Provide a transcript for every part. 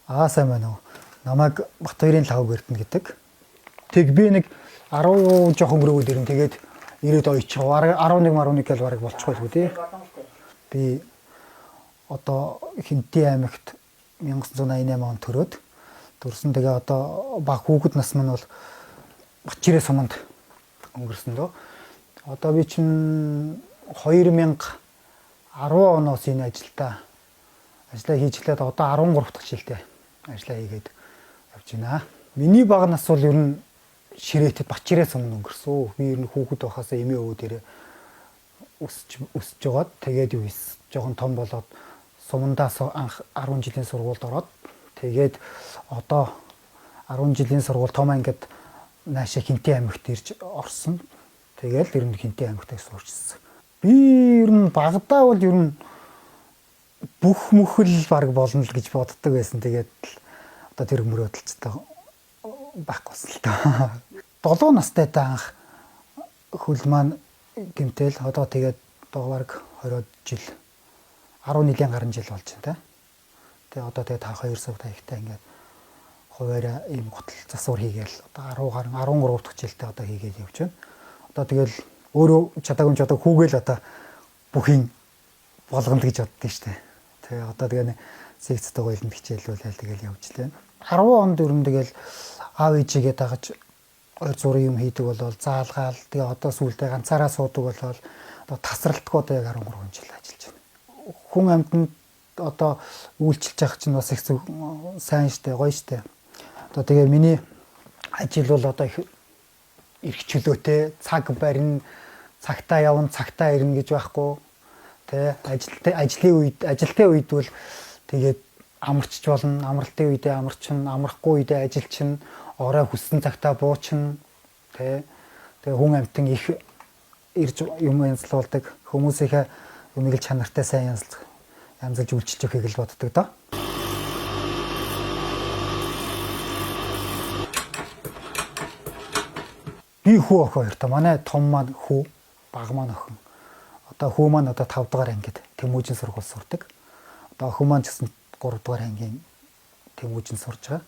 Сайн байна уу. Намайг Батбаярын лав гэрдэн гэдэг. Тэг би нэг 10 жоохон өрөөгөл ирэн тэгээд ирээд ойчих. 11 гэж бараг болчихгүй л үү тий. Би одоо Хинтээ аймагт 1988 онд төрөөд төрсөн. Тэгээ одоо баг хүүхэд нас маань бол Батчирээ суманд өнгөрсөн дөө. Одоо би чинь 2010 оноос энэ ажиллаа хийж эхлээд одоо 13 дахь жилдээ ажиллаа хийгээд явж байна. Миний бага нас бол ер нь Ширээтэд Батчирээ суманд өнгөрсөн. Би ер нь хүүхэд байхасаа эмээ өвөө дээрээ өсөж жагаад тэгээд юу хийс жоохон том болоод сумандаас анх 10 жилийн сургуульд ороод тэгээд одоо 10 жилийн сургууль том ангид наашаа Хинтээ аймагт ирж орсон. Тэгээд ер нь Хинтээ аймагт сурчсан. Би ер нь багадаа бол ер нь бүх мөхөл баг болно л гэж боддог байсан. Тэгээд одоо тэр мөрөөдөлцтэй байхгүй болсон л та. 7 настай анх хөл маань гэмтэл одоо тэгээд баг 20 жил 11 гаруй жил болж байна та. Тэгээ одоо тэгээд 2 сар таягтай ингээд хуваараа ийм готл засвар хийгээл одоо 10 13 дахь жилдээ одоо хийгээд явж байна. Одоо тэгэл өөрөө чадаагүй хүүгээл одоо бүхий болгоно гэж боддөө штэ. Тэгээ одоо тэгээ секцтэй гойлонд хичээлүүлээл тэгэл явж лээ. 10 онд өрн тэгэл аав ээжигээ дагаж ойр зургийн юм хийдэг болол заалгаал тэгээ одоо сүүлдээ ганцаараа суудаг болол одоо тасралтгүй одоо яг 13 жил ажиллаж байна. Хүн амьтанд одоо үйлчилж явах чинь бас их сайн штэ гоё штэ. Одоо тэгээ миний ажил бол одоо их эрх чөлөөтэй цаг барин цагтаа явна цагтаа ирнэ гэж байхгүй. Тэ ажилтны үед бол тэгээд амарчж болно. Амралтын үедээ амарчин, амрахгүй үедээ ажилчин, орой хүссэн цагтаа буучин. Тэ тэгээ хүн амьтан их ирж юм янзлуулдаг. Хүмүүсийнхээ юмыг л чанартай сайн янзлж үйлчилж өгөхийг л боддог доо. Би хүү охин хоёр та. Манай том маань хүү, баг маань охин. Одоо хүү маань одоо 5 дугаар ангид Тэмүүжин сургууль сурдаг. Одоо охин маань ч гэсэн 3 дугаар ангийн Тэмүүжин сурж байгаа.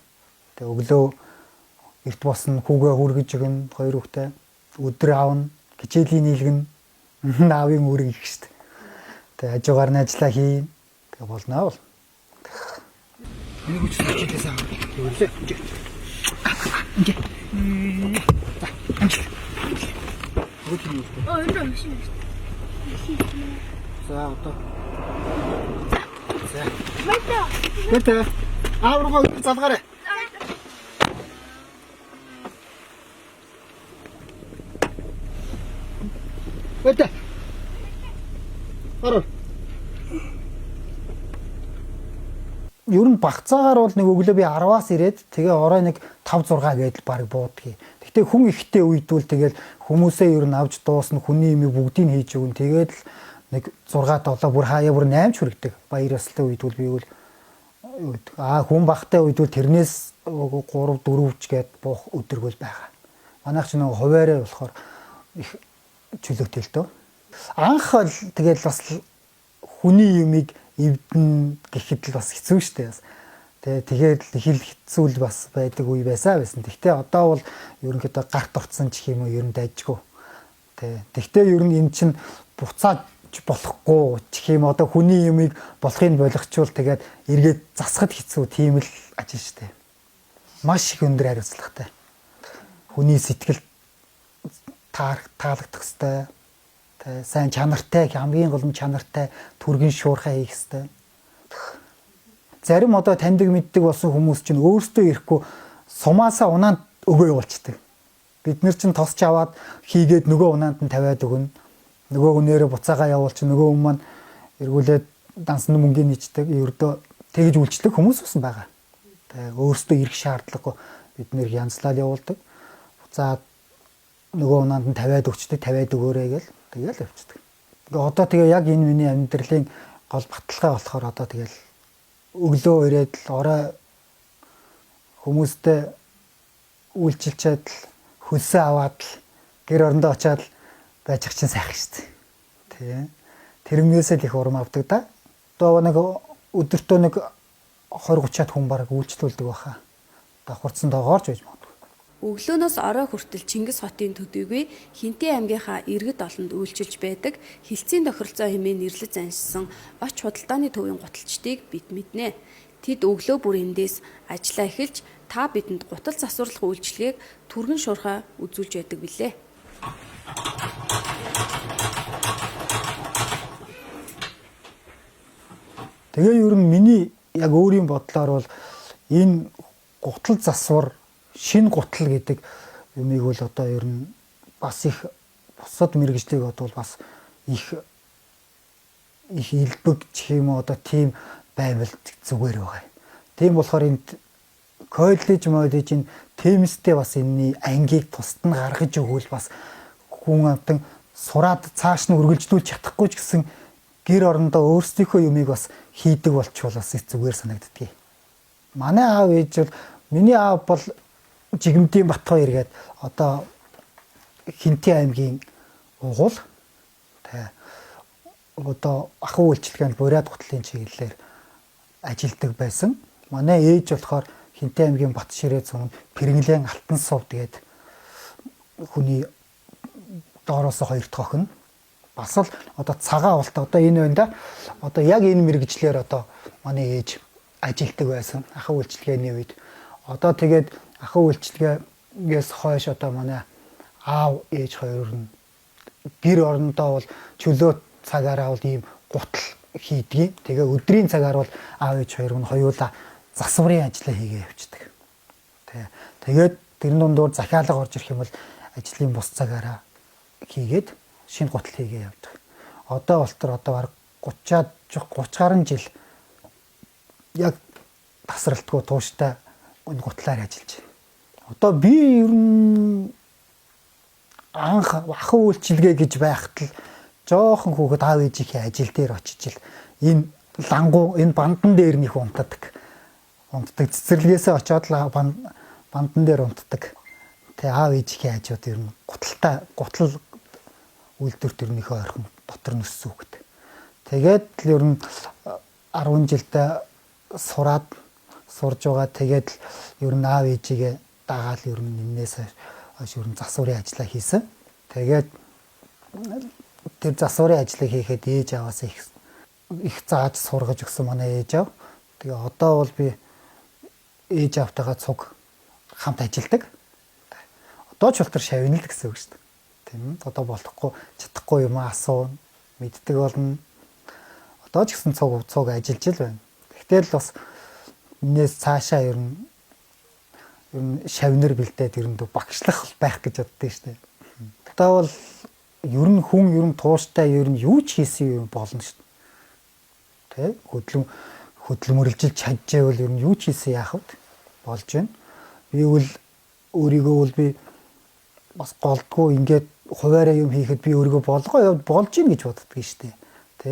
Тэгээ өглөө эрт босно хүүгээ хүргэж өгнө, хоёр хүүхдээ өдөр аавна, хичээлийн нийлгэн наавын үүрэг их штт. Тэгээ хажуугаар нь ажиллаа хийн. Тэгээ болноо бол. Энийг үчиж хичээлээс авъя. Ингээ. энэ машин. За одоо. За. Мэтэ. Мэтэ. Аавргаа залгаарай. Мэтэ. Ороо. Ер нь багцаагаар бол нэг өглөө би 10-аас ирээд тэгээ орой нэг 5 6 гээд баг буудгийг. Гэхдээ хүн ихтэй үйдвэл тэгэл хүмүүсээ ер нь авч дуусна, хүний имийг бүгдийг хийж өгнө. Тэгээд л нэг 6 7 бүр хаяа бүр 8 ч хүрэгдэг. Баяр ёслолтой үйдвэл би бол хүн багтай үйдвэл тэрнээс 3 4 ч гээд буух өдргөл байгаа. Манайх ч нэг хуваарай болохоор их чөлөөтэй л дөө. Анх бол тэгэл бас хүний имийг эвдэн гэхэд л бас хэцүү шттэ. Тэгээд их л хэцүү л бас байдаг үе байсан. Гэхдээ одоо бол ерөнхийдөө гарт орцсон ч юм уу ер нь дайжгүй. Гэхдээ ер нь энэ чинь буцааж болохгүй ч юм одоо хүний юмыг болохыг болгочвол тэгээд эргээд засахад хэцүү тийм л ажил шттэ. Маш их өндөр хариуцлагатай. Хүний сэтгэл таалагдах хэвээр. Сайн чанартай, хамгийн гол нь чанартай түргэн шуурхай хийх хэвээр. Зарим одоо таньдаг мэддэг болсон хүмүүс чинь өөрсдөө ирэхгүй сумаасаа унаанд өгөө явуулцдаг. Бид нар чинь тосч аваад хийгээд нөгөө унаанд нь тавиад өгнө. Нөгөө өнөөрөө буцаагаа явуулчих нөгөө хүн маань эргүүлээд дансны мөнгөний нийцдэг. Ердөө тэгж үйлчлэх хүмүүс ус байгаа. Тэгээ өөрсдөө ирэх шаардлагагүй бид нэр янзлал явуулдаг. Буцаад нөгөө унаанд нь тавиад өгчдөг, тавиад өгөөрэй гэл тэгэл явцдаг. Одоо тэгээ яг энэ миний амьдралын гол баталгаа болохоор одоо тэгэл өглөө ирээд л орой хүмүүстэй үйлчилчээд л хөлсөө аваад л гэр орондоо очиад л байж ах чинь сайхан шүү дээ. Тэ. Тэрнээс л их урам авдаг да. Одоо нэг өдөртөө нэг 20 30-аад хүн бараг үйлчлүүлдэг баха. Давхарцсан доогоорч байж магадгүй. Өглөөнөөс орой хүртэл Чингис хотын төдийгүй Хинтээ аймгийнхаа иргэд олонд үйлчилж байдаг хилцээний тохиролцоо хэмээн нэрлэж заншсан оч худалдааны төвийн гуталчдыг бид мэднэ. Тэд өглөө бүр эндээс ажиллаа эхэлж та бидэнд гутал засварлах үйлчилгээг түргэн шуурхай үзүүлж байдаг билээ. Тэгээ ер нь миний яг өөрийн бодлоор бол энэ гутал засвар шинэ гутал гэдэг юмыг бол одоо ер нь бас их бусад мэрэгжлийг бодвол бас их илбэг гэх юм уу одоо тийм байвал зүгээр байгаа. Тийм болохоор энэ коллеж энэ темстэй бас энэний ангийг тусад нь гаргаж өгвөл бас хүн амтан сураад цааш нь үргэлжлүүлж чадахгүй ч гэсэн гэр орондоо өөрсдийнхөө юмыг бас хийдэг болчихвол бас зүгээр санагддгийг. Манай аав ээж бол миний аав бол Жигмдийн Батбаяр гээд одоо Хинтээ аймгийн угуул тэгээ одоо ахуй үйлчилгээнд бурайд гутлын чиглэлээр ажилладаг байсан. Манай ээж болохоор Хинтээ аймгийн Батширээ цумд Пэрэнглэн Алтан сув тэгээд хүний доороос 2 дахь охин бас л одоо цагаан авалт одоо энэ байна да. Одоо яг энэ мэрэгжлэр одоо манай ээж ажилладаг байсан ахуй үйлчилгээний үед. Одоо тэгээд ахуй үйлчилгээгээс хойш одоо манай аав ээж хоёр нь гэр орондоо бол чөлөө цагаараа бол ийм гутал хийдгийг. Тэгээ өдрийн цагаар бол аав ээж хоёр нь хоёулаа засварын ажлаа хийгээ явчихдаг. Тэгээд тэр дундуур захиалга орж ирэх юм бол ажлын бус цагаараа хийгээд шинэ гутал хийгээ явдаг. Одоо болтор одоо баг 30 гаруй жил яг тасралтгүй тууштай энэ гутлаар ажиллаж байна. Одоо би ер нь анх ахуй үйлчилгээ гэж байхад л жоохон хүүхэд аав ээжийнхээ ажил дээр очиж л энэ лангуу энэ бандан дээр нөх унтдаг. Цэцэрлэгээсээ очиод л бандан дээр унтдаг. Тэгээ аав ээжийнхээ хажууд ер нь гутал үйлдвэр төрнийхөө орхин дотор нөссөн хүүхэд. Тэгээд л ер нь 10 жилдээ сурж байгаа. Тэгээд ер нь аав ээжигээ дагаал ер нь энээс хойш ер нь засварын ажлаа хийсэн. Тэгээд тэр засварын ажлыг хийхэд ээж аваас их зааж сургаж өгсөн манай ээж аав. Тэгээ одоо бол би ээж аавтайгаа цуг хамт ажилладаг. Одоо ч болтор шавнал гэсэн үг шүү дээ. Тийм одоо болохгүй чадахгүй юм асуун мэддэг болно. Одоо ч гэсэн цуг ажиллаж л байна. Гэтэл бас энэс цаашаа ер нь шавнар бэлдээд ер нь багшлах байх гэж боддөө шүү дээ. Одоо бол ер нь хүн ер нь тууштай ер нь юу ч хийсэн юм болно шүү дээ. Тэ хөдөлмөрлөж чадчихвэл ер нь юу ч хийсэн яах вэ? Болж байна. Би бол өөрийгөө бол би бас голдгүй ингээд хуваараа юм хийхэд би өөрийгөө болж ийн гэж боддгийг шүү дээ. Тэ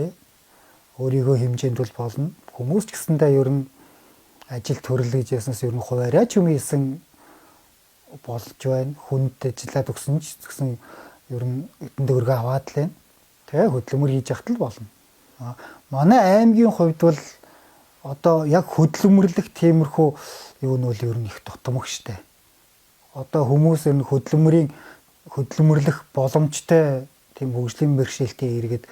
өөрийгөө хэмжээнд бол болно. Хүмүүс ч гэсэндээ ер нь ажил төрлөж яснаас ер нь хуваараа ч юм хийсэн болж байна. Хүнд ажиллаад өгсөн ч гэсэн ер нь эдэн төгрөгөө аваад л байна. Тэгээ хөдөлмөр хийж яхад л болно. Манай аймгийн хувьд бол одоо яг хөдөлмөрлөх тиймэрхүү юу нь бол ер нь их тутамх штэ. Одоо хүмүүс ер нь хөдөлмөрлөх боломжтой тийм хөгжлийн бэрхшээлтэй иргэд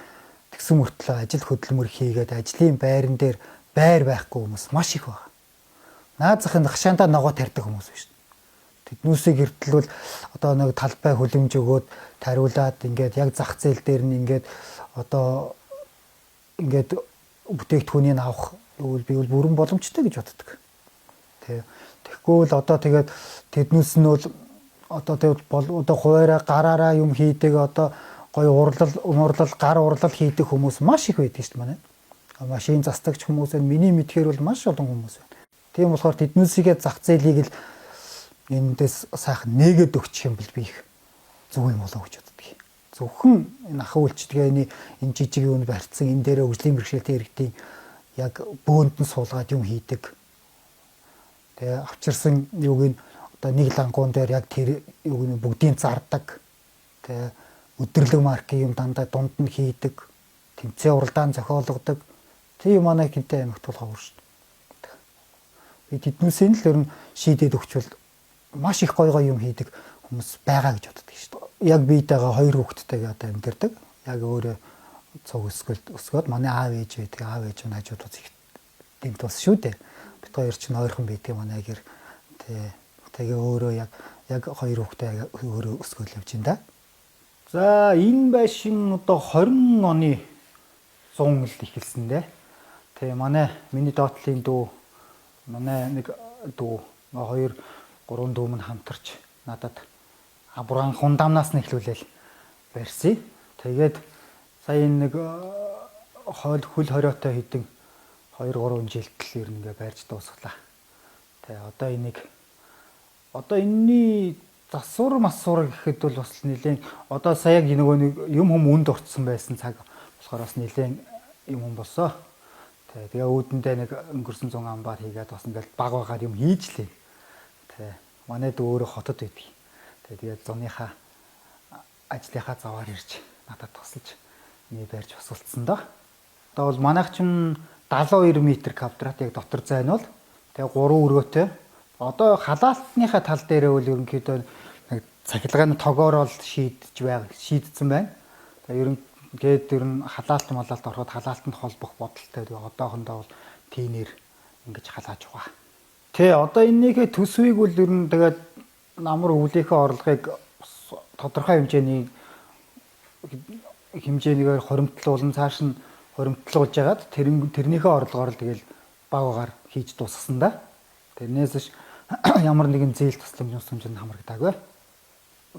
тэгсэн мөртлөө ажил хөдөлмөр хийгээд ажлын байран дээр байр байхгүй хүмүүс маш их байна. Наад захын хашаандаа ногоо тарьдаг хүмүүс байна шүү дээ. Тэднүүсийг эртэлвэл одоо нэг талбай хүлэмж өгөөд тариулаад ингээд яг зах зээл дээр нь ингээд одоо ингээд бүтээгдэхүүнийг авах би бол бүрэн боломжтой гэж боддог. Тэгэхгүй л одоо тэгээд тэднүүс нь бол одоо одоо хуваараа гараараа юм хийдэг одоо гоё урлал гар урлал хийдэг хүмүүс маш их байдаг шүү дээ манай. Машин застагч хүмүүс энэ миний мэдхээр бол маш олон хүмүүс байна. Тийм болохоор тэднүүсийгээ зах зээлийг л эндээс сайхан нээгээд өгчих юм бол би их зөв юм болоо гэж боддог. Зөвхөн энэ ахуй үйлчилгээний энэ жижиг юунд барьцсан энэ дээрээ хөгжлийн бэрхшээлтэй иргэдийн яг бөөнд нь суулгаад юм хийдэг. Тэгээ авчирсан юуг нь одоо нэг лангуун дээр яг тэр юуг нь бүгдийг зардаг. Тэгээ өдөрлөг маркийн юм дандаа дунд нь хийдэг. Тэмцээн уралдаан зохиологдог. Тийм манай Хинтээ аймагт бол ховор шүү дээ. Би тэднүүсээ л ер нь шийдээд өгчвөл маш их гой гой юм хийдэг хүмүүс байгаа гэж боддог шүү дээ. Яг биетэйгээ хоёр хүүхэдтэйгээ одоо амьдэрдэг. Яг өөрөө цог өсгөөд манай аав ээж байдаг. Аав ээж нь хажууд үз их дэмт бас шүү дээ. Бид хоёр чинь ойрхон байдаг манай гэр. Тэгээ өөрөө яг хоёр хүүхдээ өөрөө өсгөөл явж байна да. За энэ байшин одоо 20 оны 100 л эхэлсэн дээ. Тэгээ миний доотлын дүү манай нэг дүү 2 3 дүү мань хамтарч надад бурхан хундамнаас нь эхлүүлээл барьсан. Тэгээд сая нэг хөл хориотой хідэн 2 3 жилдэл ер нь ингээ барьж дуусглаа. Тэгээ одоо энэний засвар масвар гэхэд бол бас нэлээд одоо сая нөгөө нэг юм үнд орцсон байсан цаг болохоор бас нэлээд юм болсоо. Тэгээ өөдөндөө нэг өнгөрсөн 100 амбаар хийгээд бас ингээл баг багаар юм хийж лээ. Манайд өөрөө хотод байдаг. Тэгээд зуныхаа ажлынхаа заваар ирж надад тусалж нэг барьж босолцсон доо. Одоо бол манайх чинь 72 м квадрат яг дотор зай нь бол тэгээ 3 өргөөтэй. Одоо халаалтныхаа тал дээрээ бол ерөнхийдөө нэг цахилгааны тогоор бол шийдсэн байна. Тэгээ ер нь халаалт малалт ороход халаалтанд холбох бодолтой. Одоохондоо бол тийнэр ингэж халааж байгаа. Одоо энэний төсвийг бол ер нь тэгээд намар өвлийнхээ орлогыг тодорхой хэмжээгээр хоримтлуулан цааш нь хоримтлуулж ягаад тэрнийхээ орлогоор л тэгэл баг багаар хийж дуусгасан да. Тэрнээс ш ямар нэгэн зээл тусламж нь хамрагдаагүй.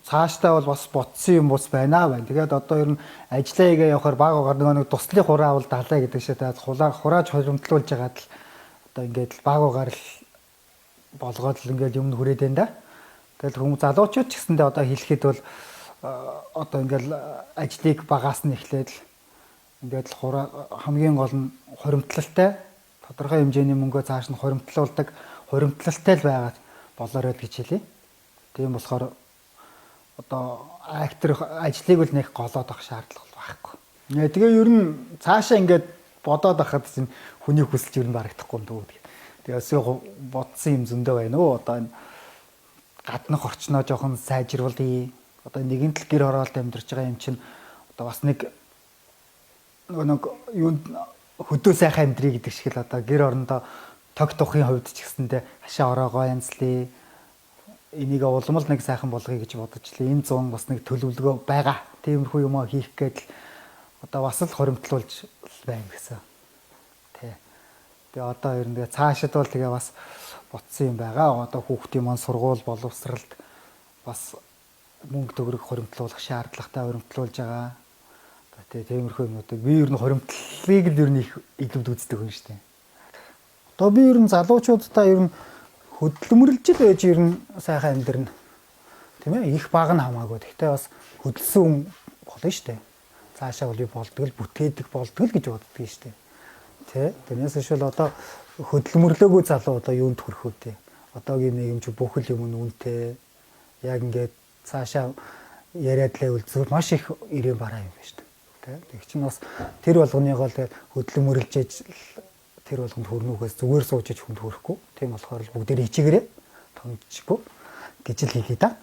Цаашдаа бол бас ботсон юм бус байна. Тэгээд одоо ер нь ажиллаа хийгээ явахаар баг багаар нэг туслах хураа бол далаа гэдэг шиг хурааж хоримтлуулж ягаад л одоо ингээд баг багаар л болгоод л ингээд юм хүрээд байна да. Тэгэл хүмүүс залуучууд ч гэсэндээ одоо хэлэхэд бол одоо ингээд ажлыг багаас нь эхлээд л ингээд хамгийн гол нь хоримтлалтай тодорхой хэмжээний мөнгөө цааш нь хоримтлуулдаг хоримтлалтай л байгаад болоорой гэж хэлье. Тийм болохоор одоо актер ажлыг л нэг голоод авах шаардлага байхгүй. Тэгээ ер нь цаашаа ингээд бодоод байхад чинь хүний хүсэлж ер нь барагдахгүй юм дөө. Тэгээ өсөө бодсон юм зөндөө байна уу? Одоо энэ гаднах орчноо жоохон сайжруулъя. Одоо нэгэн тал гэр хороолт амьдарч байгаа юм чинь одоо бас нэг юунд хөдөө сайхан амьдрий гэдэг шиг л одоо гэр орондоо тог тухын хувьд ч гэсэндээ хашаа ороогоо янзлээ. Энийг улам л нэг сайхан болгоё гэж бодож лээ. Энэ 100 бас нэг төлөвлөгөө байгаа. Тиймэрхүү юм хийх гээд л одоо бас л хоримтлуулж байна гэсэн. Тэгээ одоо ер нь цаашид бол тэгээ бас ботсон юм байгаа. Одоо хүүхдийн маань сургууль боловсралд бас мөнгө төгрөг хоримтлуулах шаардлагатай хоримтлуулж байгаа. Тиймэрхүү юмнуудыг би ер нь хоримтлалыг л ер нь их илүүд үздэг хүн шүү дээ. Одоо би ер нь залуучуудаа ер нь хөдөлмөрлж л байж ер нь сайхан амьдрна. Тийм ээ? Их баг нь хамаагүй. Гэхдээ бас хөдөлсөн хүн болно шүү дээ. Цаашаа бол болдгол бүтээдэг болдгол гэж боддөг шүү дээ. Тэрнээс шил одоо хөдөлмөрлөөгүй залуу одоо юунд хүрэх үү те. Одоогийн нийгэм чи бүхэл юм нь үнэтэй. Яг ингээд цаашаа яриад л зүйл маш их ирээн бараа юм байна шүү дээ. Тэг чинь бас тэр болгоныгоо л хөдөлмөрлж ээж тэр болгонд хөрнөхөөс зүгээр сууж иж хүнд хүрэхгүй. Тийм болохоор л бүгдээр хичээгээрээ томчгүй гэж л хэлье да.